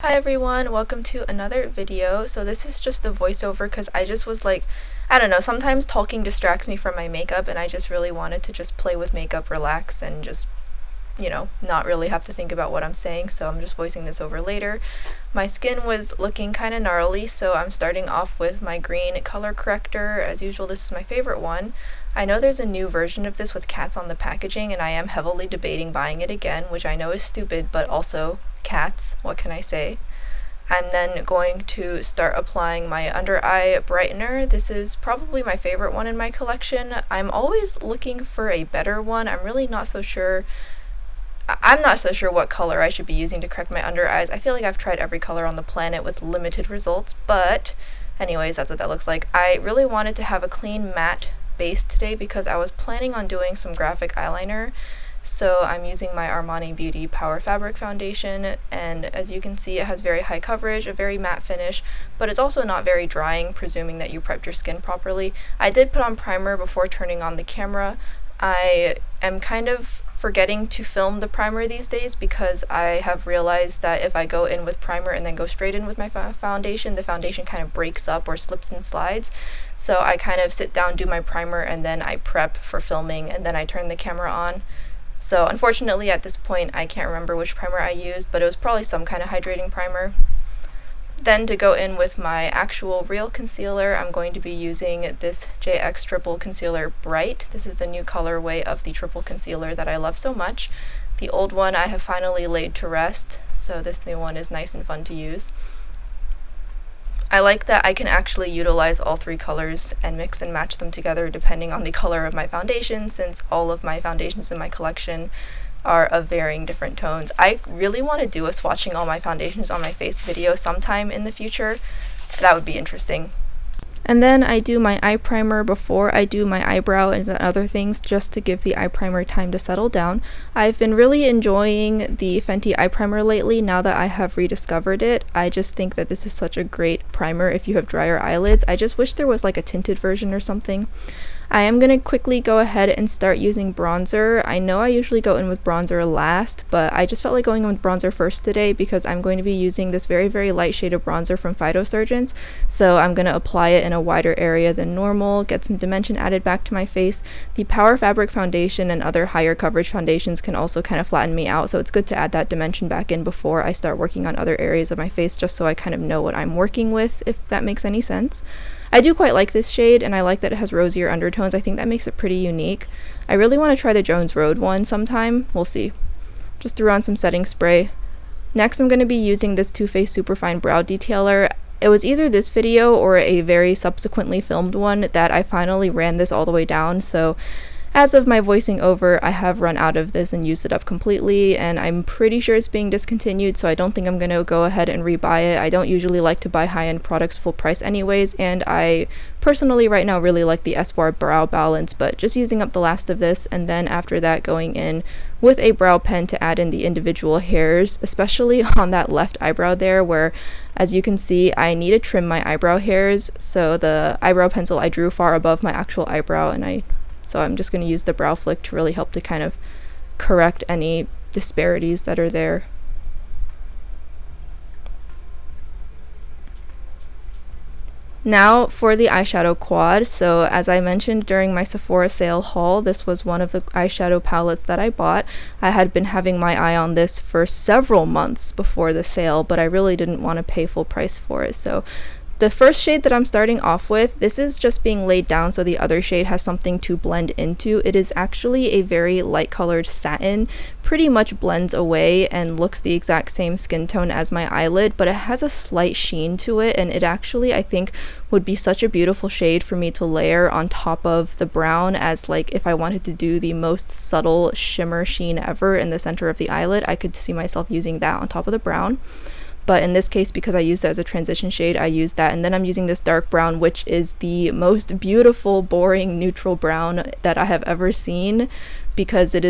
Hi everyone, welcome to another video. So this is just the voiceover because I just was like, I don't know, sometimes talking distracts me from my makeup and I just really wanted to just play with makeup, relax, and just, not really have to think about what I'm saying, so I'm just voicing this over later. My skin was looking kind of gnarly, so I'm starting off with my green color corrector. As usual, this is my favorite one. I know there's a new version of this with cats on the packaging, and I am heavily debating buying it again, which I know is stupid, but also cats, what can I say? I'm then going to start applying my under eye brightener. This is probably my favorite one in my collection. I'm always looking for a better one. I'm not so sure what color I should be using to correct my under eyes. I feel like I've tried every color on the planet with limited results, but anyways, that's what that looks like. I really wanted to have a clean matte base today because I was planning on doing some graphic eyeliner. So I'm using my Armani Beauty Power Fabric Foundation, and as you can see, it has very high coverage, a very matte finish, but it's also not very drying, presuming that you prepped your skin properly. I did put on primer before turning on the camera. I am kind of forgetting to film the primer these days because I have realized that if I go in with primer and then go straight in with my foundation, the foundation kind of breaks up or slips and slides. So I kind of sit down, do my primer, and then I prep for filming, and then I turn the camera on. So unfortunately at this point I can't remember which primer I used, but it was probably some kind of hydrating primer. Then to go in with my actual real concealer, I'm going to be using this JX Triple Concealer Bright. This is the new colorway of the triple concealer that I love so much. The old one I have finally laid to rest, so this new one is nice and fun to use. I like that I can actually utilize all three colors and mix and match them together depending on the color of my foundation, since all of my foundations in my collection are of varying different tones. I really want to do a swatching all my foundations on my face video sometime in the future. That would be interesting. And then I do my eye primer before I do my eyebrow and other things, just to give the eye primer time to settle down. I've been really enjoying the Fenty eye primer lately now that I have rediscovered it. I just think that this is such a great primer if you have drier eyelids. I just wish there was like a tinted version or something. I am going to quickly go ahead and start using bronzer. I know I usually go in with bronzer last, but I just felt like going in with bronzer first today because I'm going to be using this very, very light shade of bronzer from Phytosurgeons. So I'm going to apply it in a wider area than normal, get some dimension added back to my face. The Power Fabric Foundation and other higher coverage foundations can also kind of flatten me out, so it's good to add that dimension back in before I start working on other areas of my face, just so I kind of know what I'm working with, if that makes any sense. I do quite like this shade, and I like that it has rosier undertones. I think that makes it pretty unique. I really want to try the Jones Road one sometime. We'll see. Just threw on some setting spray. Next, I'm going to be using this Too Faced Superfine Brow Detailer. It was either this video or a very subsequently filmed one that I finally ran this all the way down, so as of my voicing over, I have run out of this and used it up completely, and I'm pretty sure it's being discontinued, so I don't think I'm going to go ahead and rebuy it. I don't usually like to buy high-end products full price anyways, and I personally right now really like the Espoir Brow Balance, but just using up the last of this, and then after that going in with a brow pen to add in the individual hairs, especially on that left eyebrow there where, as you can see, I need to trim my eyebrow hairs, so the eyebrow pencil I drew far above my actual eyebrow, so I'm just going to use the brow flick to really help to kind of correct any disparities that are there. Now for the eyeshadow quad. So as I mentioned during my Sephora sale haul, this was one of the eyeshadow palettes that I bought. I had been having my eye on this for several months before the sale, but I really didn't want to pay full price for it. So the first shade that I'm starting off with, this is just being laid down so the other shade has something to blend into. It is actually a very light colored satin, pretty much blends away and looks the exact same skin tone as my eyelid, but it has a slight sheen to it, and it actually, I think, would be such a beautiful shade for me to layer on top of the brown, as like if I wanted to do the most subtle shimmer sheen ever in the center of the eyelid, I could see myself using that on top of the brown. But in this case, because I used it as a transition shade, I used that. And then I'm using this dark brown, which is the most beautiful, boring, neutral brown that I have ever seen, because it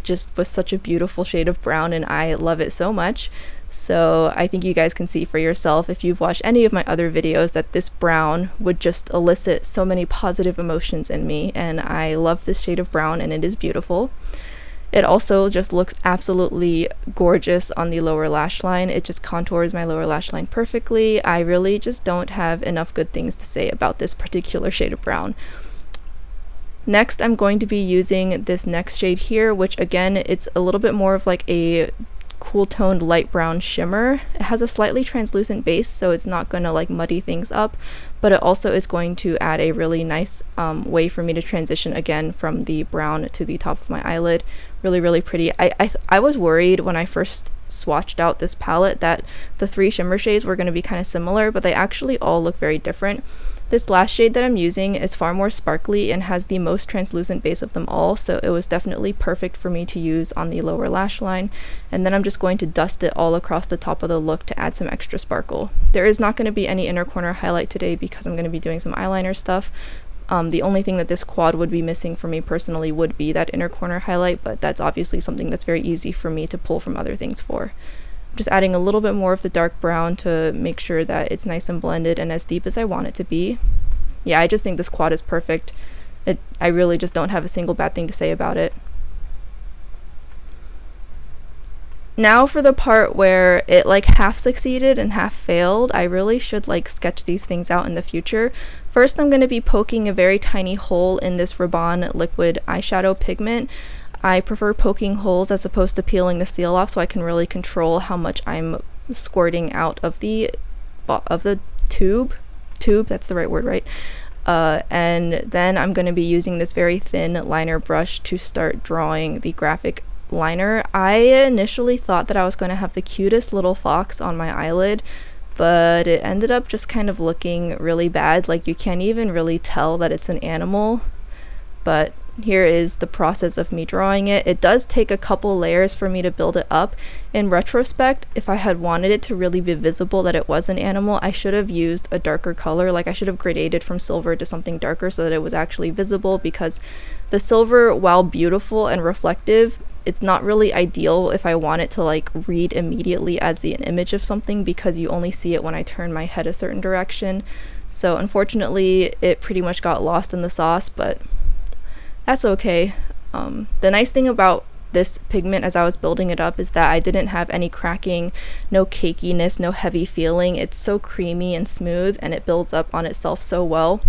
just was such a beautiful shade of brown, and I love it so much. So I think you guys can see for yourself, if you've watched any of my other videos, that this brown would just elicit so many positive emotions in me. And I love this shade of brown, and it is beautiful. It also just looks absolutely gorgeous on the lower lash line. It just contours my lower lash line perfectly. I really just don't have enough good things to say about this particular shade of brown. Next, I'm going to be using this next shade here, which again, it's a little bit more of like a cool toned light brown shimmer. It has a slightly translucent base, so it's not going to like muddy things up, but it also is going to add a really nice way for me to transition again from the brown to the top of my eyelid. Really pretty. I was worried when I first swatched out this palette that the 3 shimmer shades were going to be kind of similar, but they actually all look very different. This last shade that I'm using is far more sparkly and has the most translucent base of them all, so it was definitely perfect for me to use on the lower lash line. And then I'm just going to dust it all across the top of the look to add some extra sparkle. There is not going to be any inner corner highlight today because I'm going to be doing some eyeliner stuff. The only thing that this quad would be missing for me personally would be that inner corner highlight, but that's obviously something that's very easy for me to pull from other things for. Just adding a little bit more of the dark brown to make sure that it's nice and blended and as deep as I want it to be. Yeah, I just think this quad is perfect. I really just don't have a single bad thing to say about it. Now for the part where it like half succeeded and half failed. I really should like sketch these things out in the future. First, I'm going to be poking a very tiny hole in this Rabanne liquid eyeshadow pigment. I prefer poking holes as opposed to peeling the seal off, so I can really control how much I'm squirting out of the tube, that's the right word, right? And then I'm going to be using this very thin liner brush to start drawing the graphic liner. I initially thought that I was going to have the cutest little fox on my eyelid, but it ended up just kind of looking really bad. Like, you can't even really tell that it's an animal. But here is the process of me drawing it. It does take a couple layers for me to build it up. In retrospect, if I had wanted it to really be visible that it was an animal, I should have used a darker color. Like, I should have gradated from silver to something darker so that it was actually visible, because the silver, while beautiful and reflective, it's not really ideal if I want it to like read immediately as an image of something, because you only see it when I turn my head a certain direction. So unfortunately, it pretty much got lost in the sauce, but that's okay. The nice thing about this pigment as I was building it up is that I didn't have any cracking, no cakiness, no heavy feeling. It's so creamy and smooth, and it builds up on itself so well,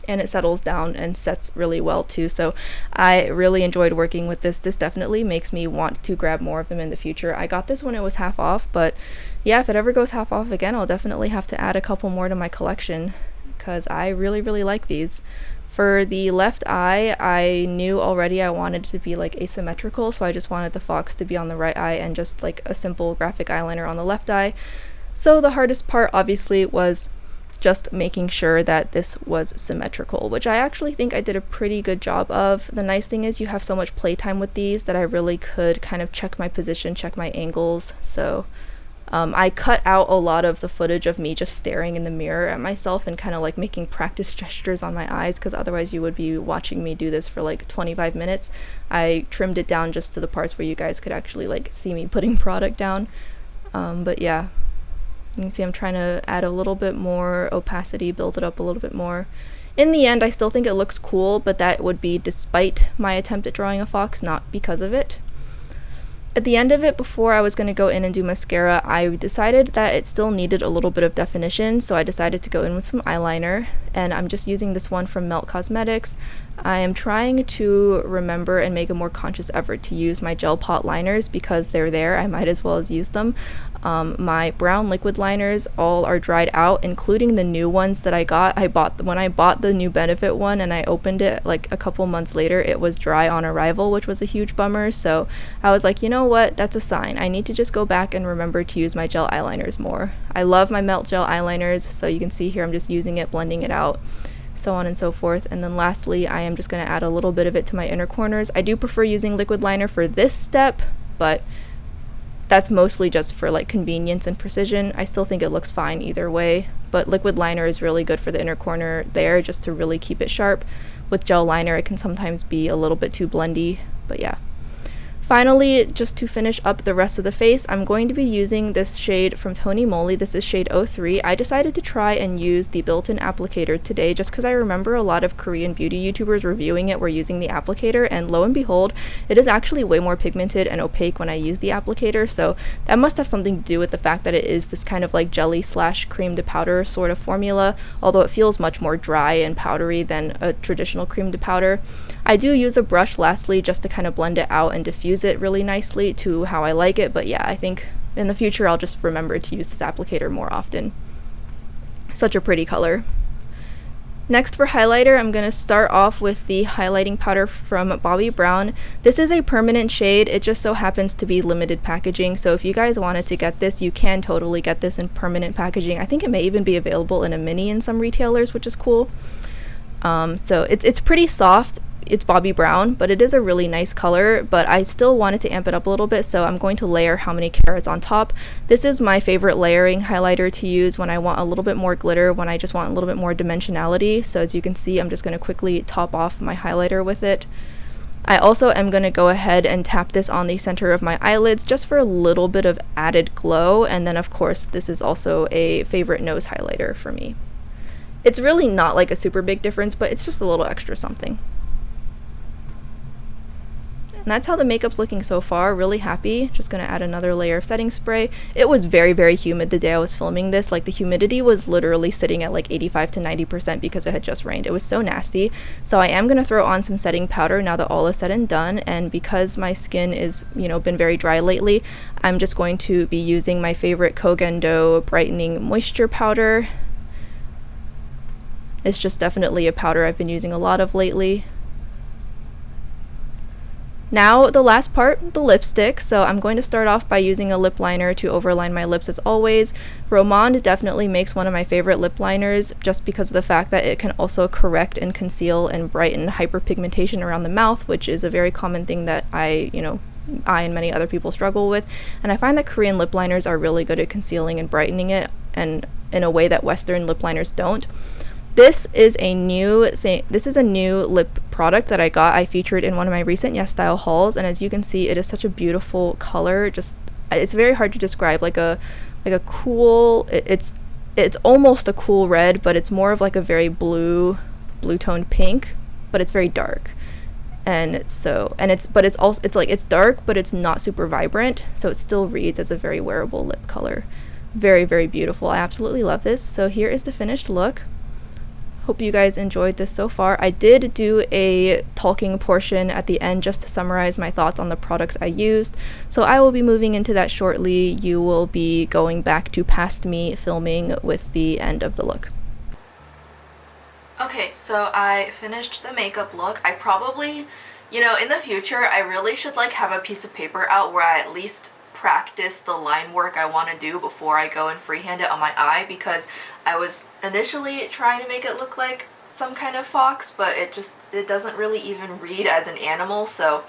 and it settles down and sets really well too. So I really enjoyed working with this. This definitely makes me want to grab more of them in the future. I got this when it was half off, but yeah, if it ever goes half off again, I'll definitely have to add a couple more to my collection because I really like these. For the left eye, I knew already I wanted it to be like asymmetrical, so I just wanted the fox to be on the right eye and just like a simple graphic eyeliner on the left eye. So the hardest part obviously was just making sure that this was symmetrical, which I actually think I did a pretty good job of. The nice thing is you have so much playtime with these that I really could kind of check my position, check my angles. So I cut out a lot of the footage of me just staring in the mirror at myself and kind of like making practice gestures on my eyes, because otherwise you would be watching me do this for like 25 minutes. I trimmed it down just to the parts where you guys could actually like see me putting product down. But yeah, you can see I'm trying to add a little bit more opacity, build it up a little bit more. In the end, I still think it looks cool, but that would be despite my attempt at drawing a fox, not because of it. At the end of it, before I was going to go in and do mascara, I decided that it still needed a little bit of definition, so I decided to go in with some eyeliner, and I'm just using this one from Melt Cosmetics. I am trying to remember and make a more conscious effort to use my gel pot liners because they're there. I might as well as use them. My brown liquid liners all are dried out, including the new ones that I got. When I bought the new Benefit one and I opened it like a couple months later, it was dry on arrival, which was a huge bummer. So I was like, you know what, that's a sign. I need to just go back and remember to use my gel eyeliners more. I love my Melt gel eyeliners, so you can see here I'm just using it, blending it out, so on and so forth. And then lastly, I am just going to add a little bit of it to my inner corners. I do prefer using liquid liner for this step, but that's mostly just for like convenience and precision. I still think it looks fine either way, but liquid liner is really good for the inner corner there, just to really keep it sharp. With gel liner, it can sometimes be a little bit too blendy, but yeah. Finally, just to finish up the rest of the face, I'm going to be using this shade from Tony Moly. This is shade 03. I decided to try and use the built-in applicator today just because I remember a lot of Korean beauty YouTubers reviewing it were using the applicator, and lo and behold, it is actually way more pigmented and opaque when I use the applicator, so that must have something to do with the fact that it is this kind of like jelly slash cream to powder sort of formula, although it feels much more dry and powdery than a traditional cream to powder. I do use a brush lastly just to kind of blend it out and diffuse it really nicely to how I like it, but yeah, I think in the future I'll just remember to use this applicator more often. Such a pretty color. Next for highlighter, I'm going to start off with the highlighting powder from Bobbi Brown. This is a permanent shade, it just so happens to be limited packaging, so if you guys wanted to get this, you can totally get this in permanent packaging. I think it may even be available in a mini in some retailers, which is cool. So it's pretty soft. It's Bobbi Brown, but it is a really nice color, but I still wanted to amp it up a little bit, so I'm going to layer How Many Carats on top. This is my favorite layering highlighter to use when I want a little bit more glitter, when I just want a little bit more dimensionality. So as you can see, I'm just going to quickly top off my highlighter with it. I also am going to go ahead and tap this on the center of my eyelids just for a little bit of added glow, and then of course this is also a favorite nose highlighter for me. It's really not like a super big difference, but it's just a little extra something. And that's how the makeup's looking so far. Really happy. Just gonna add another layer of setting spray. It was very, very humid the day I was filming this. Like the humidity was literally sitting at like 85 to 90% because it had just rained. It was so nasty. So I am gonna throw on some setting powder now that all is said and done. And because my skin is, been very dry lately, I'm just going to be using my favorite Kogendo Brightening Moisture Powder. It's just definitely a powder I've been using a lot of lately. Now the last part, the lipstick. So I'm going to start off by using a lip liner to overline my lips as always. Romand definitely makes one of my favorite lip liners just because of the fact that it can also correct and conceal and brighten hyperpigmentation around the mouth, which is a very common thing that I and many other people struggle with. And I find that Korean lip liners are really good at concealing and brightening it, and in a way that Western lip liners don't. This is a new thing. This is a new lip product that I got. I featured in one of my recent YesStyle hauls, and as you can see, it is such a beautiful color. It's very hard to describe. Like a cool. It's almost a cool red, but it's more of like a very blue toned pink, but it's very dark. It's dark, but it's not super vibrant, so it still reads as a very wearable lip color. Very, very beautiful. I absolutely love this. So here is the finished look. Hope you guys enjoyed this so far. I did do a talking portion at the end just to summarize my thoughts on the products I used, so I will be moving into that shortly. You will be going back to past me filming with the end of the look. Okay, so I finished the makeup look. I probably, in the future, I really should have a piece of paper out where I at least practice the line work I want to do before I go and freehand it on my eye, because I was initially trying to make it look like some kind of fox, but it doesn't really even read as an animal, so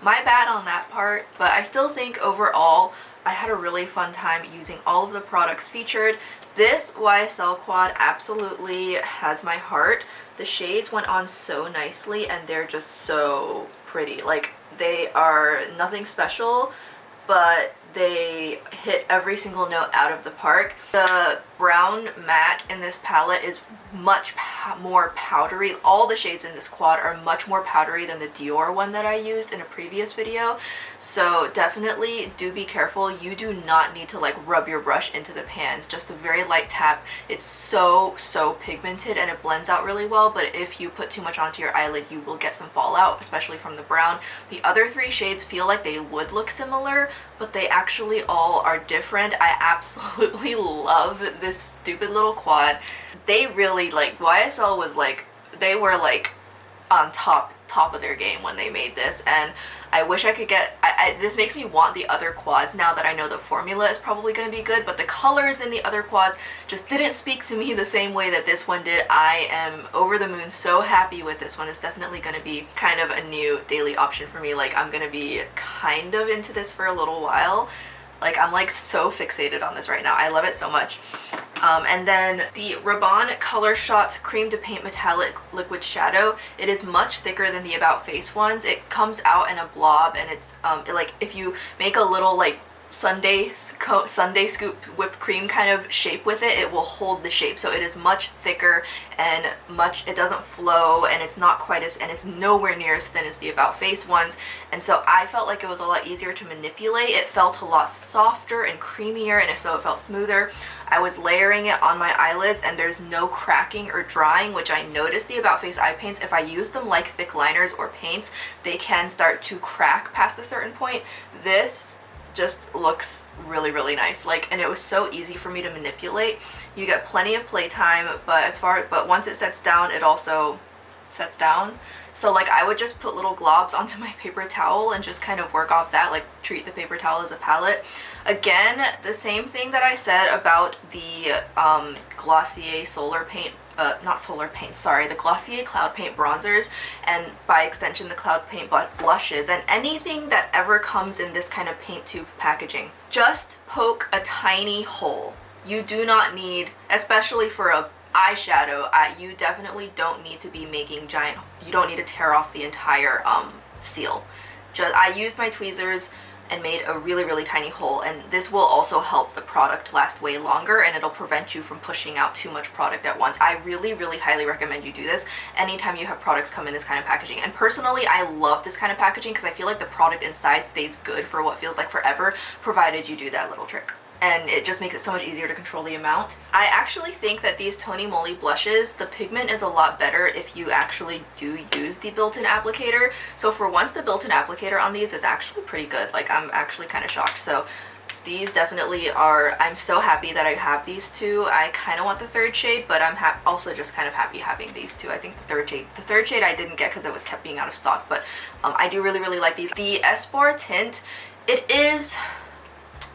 my bad on that part. But I still think overall I had a really fun time using all of the products featured. This YSL quad absolutely has my heart. The shades went on so nicely and they're just so pretty. They are nothing special, but they hit every single note out of the park. The brown matte in this palette is much more powdery. All the shades in this quad are much more powdery than the Dior one that I used in a previous video. So definitely do be careful. You do not need to rub your brush into the pans. Just a very light tap. It's so pigmented and it blends out really well, but if you put too much onto your eyelid, you will get some fallout, especially from the brown. The other three shades feel like they would look similar, but they actually all are different. I absolutely love this stupid little quad. They really, YSL was they were on top of their game when they made this, and I wish I could get, this makes me want the other quads now that I know the formula is probably going to be good, but the colors in the other quads just didn't speak to me the same way that this one did. I am over the moon, so happy with this one. It's definitely going to be kind of a new daily option for me. I'm going to be kind of into this for a little while. I'm so fixated on this right now. I love it so much. And then the Rabanne Color Shot Cream to Paint Metallic Liquid Shadow. It is much thicker than the About Face ones. It comes out in a blob, and it's like if you make a little like Sunday scoop whipped cream kind of shape with it, it will hold the shape. So it is much thicker and it doesn't flow, and it's not quite as, and it's nowhere near as thin as the About Face ones. And so I felt like it was a lot easier to manipulate. It felt a lot softer and creamier, and so it felt smoother. I was layering it on my eyelids, and there's no cracking or drying, which I noticed the About Face eye paints, if I use them like thick liners or paints, they can start to crack past a certain point. This just looks really, really nice. Like, and it was so easy for me to manipulate. You get plenty of playtime, but once it sets down, it also sets down. So like I would just put little globs onto my paper towel and just kind of work off that, like treat the paper towel as a palette. Again, the same thing that I said about the Glossier Solar Paint, the Glossier Cloud Paint bronzers, and by extension the Cloud Paint blushes, and anything that ever comes in this kind of paint tube packaging. Just poke a tiny hole. You do not need, especially for a eyeshadow, you definitely don't need to be making giant, you don't need to tear off the entire seal. I used my tweezers and made a really, really tiny hole, and this will also help the product last way longer, and it'll prevent you from pushing out too much product at once. I really, really highly recommend you do this anytime you have products come in this kind of packaging. And personally, I love this kind of packaging because I feel like the product inside stays good for what feels like forever, provided you do that little trick. And it just makes it so much easier to control the amount. I actually think that these Tony Moly blushes, the pigment is a lot better if you actually do use the built-in applicator. So for once, the built-in applicator on these is actually pretty good. Like, I'm actually kind of shocked. So these definitely are, I'm so happy that I have these two. I kind of want the third shade, but I'm also just kind of happy having these two. I think the third shade I didn't get because it kept being out of stock, but I do really, really like these. The Espoir tint, it is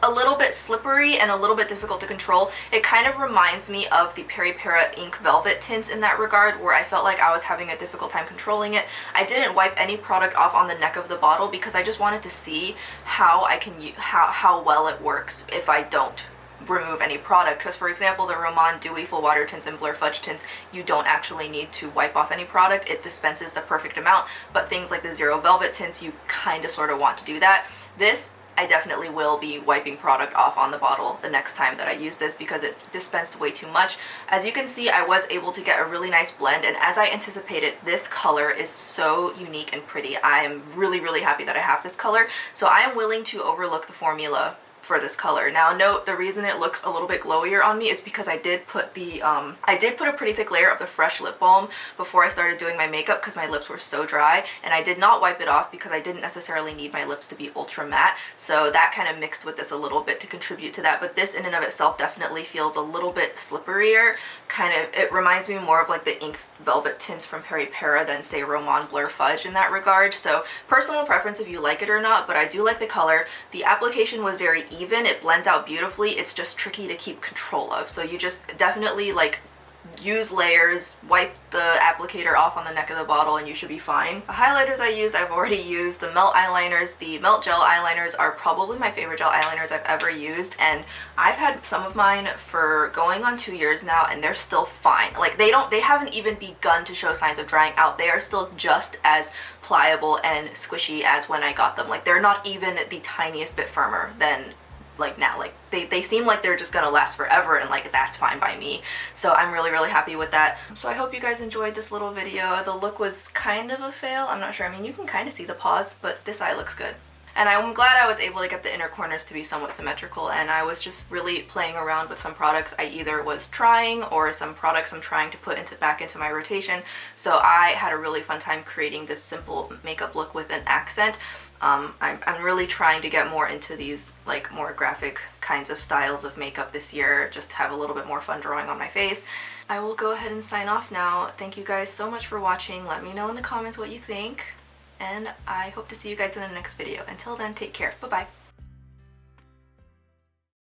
a little bit slippery and a little bit difficult to control. It kind of reminds me of the Peiliee Ink Velvet tints in that regard, where I felt like I was having a difficult time controlling it. I didn't wipe any product off on the neck of the bottle because I just wanted to see how how well it works if I don't remove any product. Because for example, the Rabanne Dewy Full Water tints and Blur Fudge tints, you don't actually need to wipe off any product. It dispenses the perfect amount. But things like the Zero Velvet tints, you kind of sort of want to do that. This, I definitely will be wiping product off on the bottle the next time that I use this because it dispensed way too much. As you can see, I was able to get a really nice blend, and as I anticipated, this color is so unique and pretty. I am really, really happy that I have this color, so I am willing to overlook the formula for this color. Now note, the reason it looks a little bit glowier on me is because I did put the I did put a pretty thick layer of the fresh lip balm before I started doing my makeup because my lips were so dry, and I did not wipe it off because I didn't necessarily need my lips to be ultra matte, so that kind of mixed with this a little bit to contribute to that. But this in and of itself definitely feels a little bit slipperier. It reminds me more of like the Ink Velvet tints from Peiliee than say Rabanne Blur Fudge in that regard. So personal preference if you like it or not, but I do like the color. The application was very even, it blends out beautifully, it's just tricky to keep control of. So you just definitely like use layers, wipe the applicator off on the neck of the bottle, and you should be fine. The highlighters I use, I've already used. The Melt eyeliners, the Melt gel eyeliners are probably my favorite gel eyeliners I've ever used, and I've had some of mine for going on 2 years now, and they're still fine. Like they haven't even begun to show signs of drying out. They are still just as pliable and squishy as when I got them. Like they're not even the tiniest bit firmer than like now. Like they seem like they're just gonna last forever, and like that's fine by me. So I'm really, really happy with that. So I hope you guys enjoyed this little video. The look was kind of a fail, I'm not sure. I mean, you can kind of see the paws, but this eye looks good. And I'm glad I was able to get the inner corners to be somewhat symmetrical, and I was just really playing around with some products I either was trying or some products I'm trying to put back into my rotation. So I had a really fun time creating this simple makeup look with an accent. I'm really trying to get more into these like more graphic kinds of styles of makeup this year, just have a little bit more fun drawing on my face. I will go ahead and sign off now. Thank you guys so much for watching. Let me know in the comments what you think, and I hope to see you guys in the next video. Until then, take care. Bye-bye.